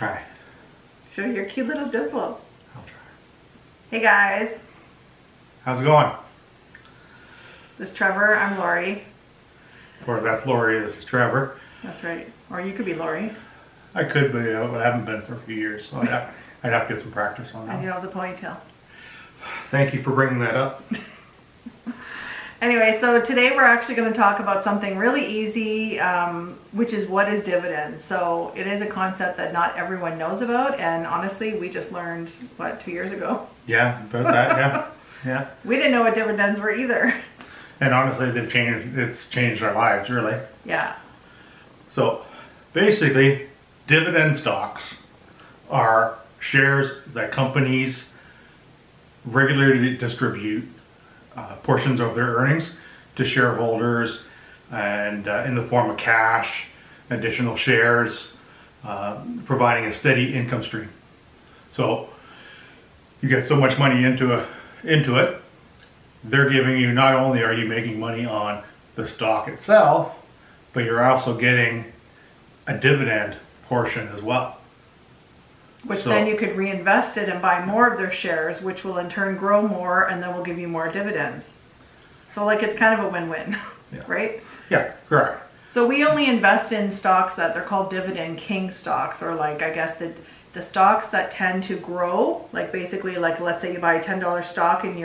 try. Show your cute little dimple. I'll try. Hey guys, How's it going? this is Trevor, I'm Lori. Or that's Lori, this is Trevor. That's right. Or you could be Lori. I could, but I haven't been for a few years, so I'd have to get some practice on And you that. know the ponytail. Thank you for bringing that up. Anyway, so today we're actually going to talk about something really easy, which is what is dividends. So it is a concept that not everyone knows about, and honestly, we just learned, 2 years ago? Yeah, about that, yeah. Yeah. We didn't know what dividends were either. And honestly, it's changed our lives, really. Yeah. So basically, dividend stocks are shares that companies regularly distribute portions of their earnings to shareholders, and in the form of cash, additional shares, providing a steady income stream. So you get so much money into it, they're giving you, not only are you making money on the stock itself, but you're also getting a dividend portion as well. Which then you could reinvest it and buy more of their shares, which will in turn grow more and then will give you more dividends. So like it's kind of a win-win, Yeah. right? Yeah, correct. So we only invest in stocks that they're called dividend king stocks, or like I guess the stocks that tend to grow, like basically like let's say you buy a $10 stock and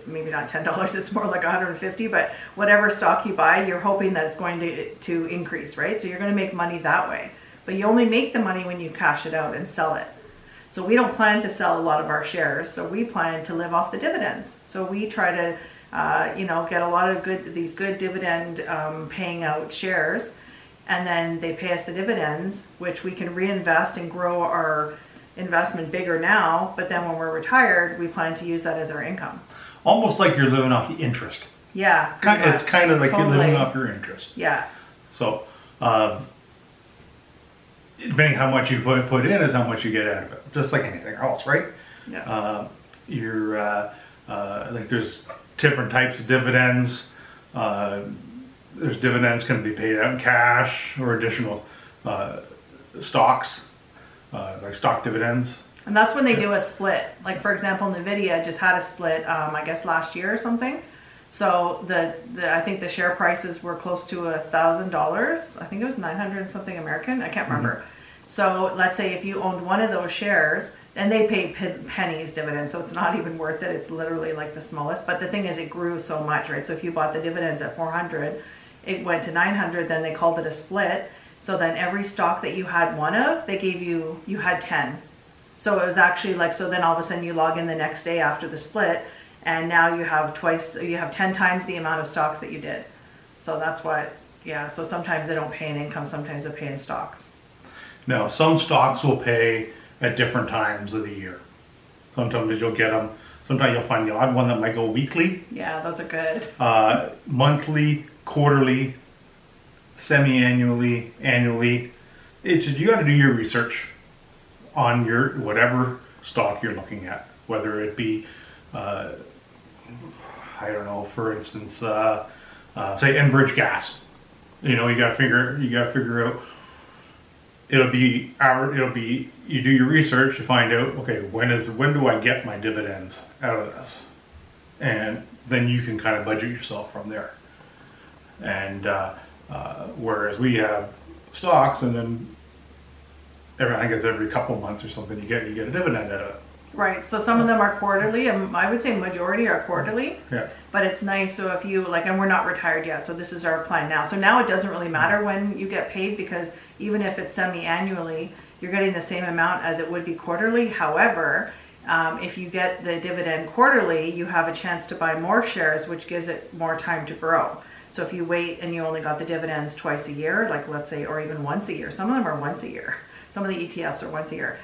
maybe not $10, it's more like 150, but whatever stock you buy, you're hoping that it's going to increase, right? So you're going to make money that way. But you only make the money when you cash it out and sell it. So we don't plan to sell a lot of our shares. So we plan to live off the dividends. So we try to, get a lot of these good dividend paying out shares, and then they pay us the dividends, which we can reinvest and grow our investment bigger now. But then when we're retired, we plan to use that as our income. Almost like you're living off the interest. Yeah. It's kind of like Totally. you're living off your interest. Yeah. So, depending how much you put in is how much you get out of it. Just like anything else, right? Yeah. Like there's different types of dividends. There's dividends can be paid out in cash or additional stocks, like stock dividends. And that's when they do a split. Like for example, Nvidia just had a split, I guess last year or something. So I think the share prices were close to $1,000. I think it was 900 and something American. I can't remember. Mm-hmm. So let's say if you owned one of those shares, and they pay pennies dividends, so it's not even worth it. It's literally like the smallest. But the thing is, it grew so much, right? So if you bought the dividends at 400, it went to 900. Then they called it a split. So then every stock that you had one of, they gave you had 10. So it was actually like, so then all of a sudden you log in the next day after the split, and now you have 10 times the amount of stocks that you did. So that's what, yeah, so sometimes they don't pay in income, sometimes they pay in stocks. Now, some stocks will pay at different times of the year. Sometimes you'll get them, sometimes you'll find the odd one that might go weekly. Yeah, those are good. Monthly, quarterly, semi-annually, annually. It's just, you got to do your research on your whatever stock you're looking at, whether it be I don't know, for instance, say Enbridge Gas. You got to figure out. It'll be you do your research to find out, okay, when do I get my dividends out of this, and then you can kind of budget yourself from there. And whereas we have stocks, and then I think it's every couple months or something you get a dividend out of it. Right, so some of them are quarterly, and I would say majority are quarterly. Yeah. But it's nice, so if you, and we're not retired yet, so this is our plan now. So now it doesn't really matter when you get paid, because even if it's semi-annually, you're getting the same amount as it would be quarterly. However, if you get the dividend quarterly, you have a chance to buy more shares, which gives it more time to grow. So if you wait and you only got the dividends twice a year, like let's say, or even once a year, some of them are once a year. Some of the ETFs are once a year.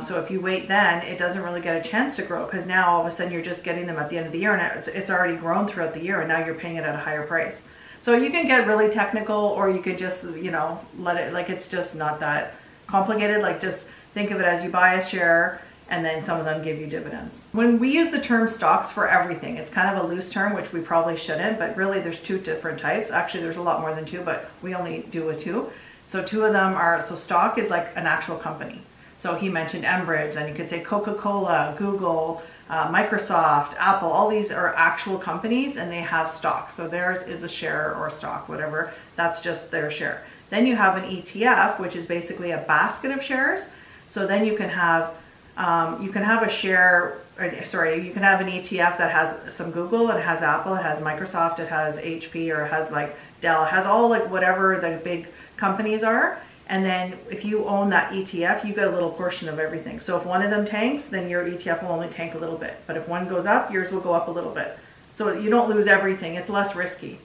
So if you wait then, it doesn't really get a chance to grow, because now all of a sudden you're just getting them at the end of the year, and it's already grown throughout the year, and now you're paying it at a higher price. So you can get really technical, or you could just, let it, it's just not that complicated. Just think of it as you buy a share, and then some of them give you dividends. When we use the term stocks for everything, it's kind of a loose term, which we probably shouldn't, but really there's two different types. Actually, there's a lot more than two, but we only do a two. So two of them are, so stock is like an actual company. So he mentioned Enbridge, and you could say Coca-Cola, Google, Microsoft, Apple, all these are actual companies and they have stock. So theirs is a share or stock, whatever. That's just their share. Then you have an ETF, which is basically a basket of shares. So then you can have a share, you can have an ETF that has some Google, it has Apple, it has Microsoft, it has HP, or it has like Dell, it has all like whatever the big companies are. And then if you own that ETF, you get a little portion of everything. So if one of them tanks, then your ETF will only tank a little bit. But if one goes up, yours will go up a little bit. So you don't lose everything. It's less risky.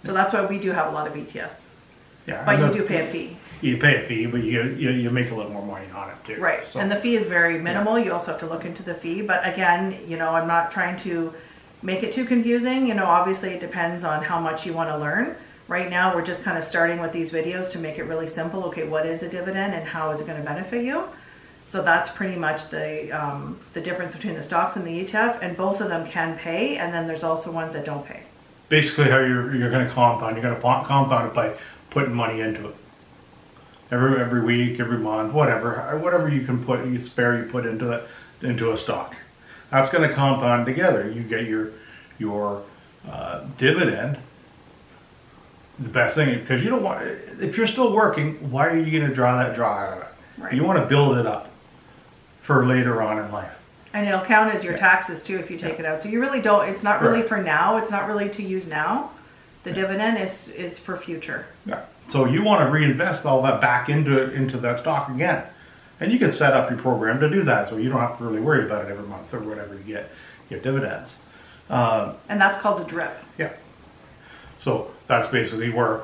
So that's why we do have a lot of ETFs. Yeah, but you do pay a fee. You pay a fee, but you make a little more money on it too. Right. So. And the fee is very minimal. You also have to look into the fee. But again, I'm not trying to make it too confusing. Obviously it depends on how much you want to learn. Right now, we're just kind of starting with these videos to make it really simple. Okay, what is a dividend and how is it going to benefit you? So that's pretty much the difference between the stocks and the ETF, and both of them can pay, and then there's also ones that don't pay. Basically, how you're going to compound. You're going to compound it by putting money into it. Every week, every month, whatever you can put, you put into a stock. That's going to compound together. You get your dividend. The best thing, because you don't want, if you're still working, why are you going to draw out of it? Right. You want to build it up for later on in life. And it'll count as your taxes too if you take it out. So you really don't, it's not really for now, it's not really to use now. The dividend is for future. Yeah. So you want to reinvest all that back into that stock again. And you can set up your program to do that, so you don't have to really worry about it every month or whatever you get dividends. And that's called a drip. Yeah. So that's basically where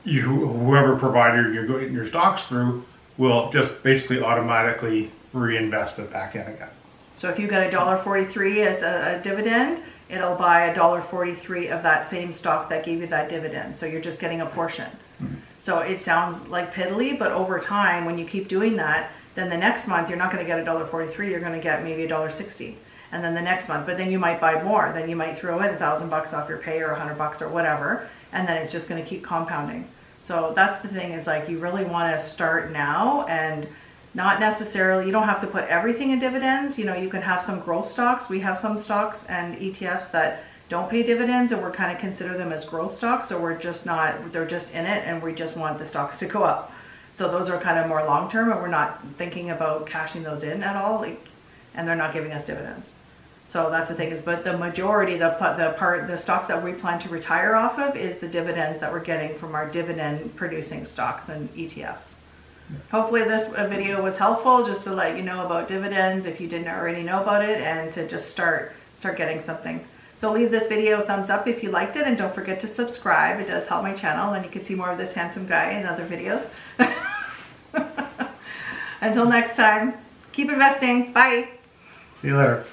whoever provider you're getting your stocks through will just basically automatically reinvest it back in again. So if you get $1.43 as a dividend, it'll buy $1.43 of that same stock that gave you that dividend. So you're just getting a portion. Mm-hmm. So it sounds like piddly, but over time, when you keep doing that, then the next month you're not going to get $1.43. You're going to get maybe $1.60. And then the next month, but then you might buy more. Then you might throw in $1,000 off your pay or $100 or whatever, and then it's just going to keep compounding. So that's the thing, is like you really want to start now, and not necessarily, you don't have to put everything in dividends. You can have some growth stocks. We have some stocks and ETFs that don't pay dividends, and we're kind of consider them as growth stocks. So we're just not, they're just in it, and we just want the stocks to go up. So those are kind of more long term, and we're not thinking about cashing those in at all, and they're not giving us dividends. So that's the thing is, but the majority, the stocks that we plan to retire off of is the dividends that we're getting from our dividend producing stocks and ETFs. Yeah. Hopefully this video was helpful, just to let you know about dividends if you didn't already know about it, and to just start getting something. So leave this video a thumbs up if you liked it, and don't forget to subscribe. It does help my channel, and you can see more of this handsome guy in other videos. Until next time, keep investing. Bye. See you later.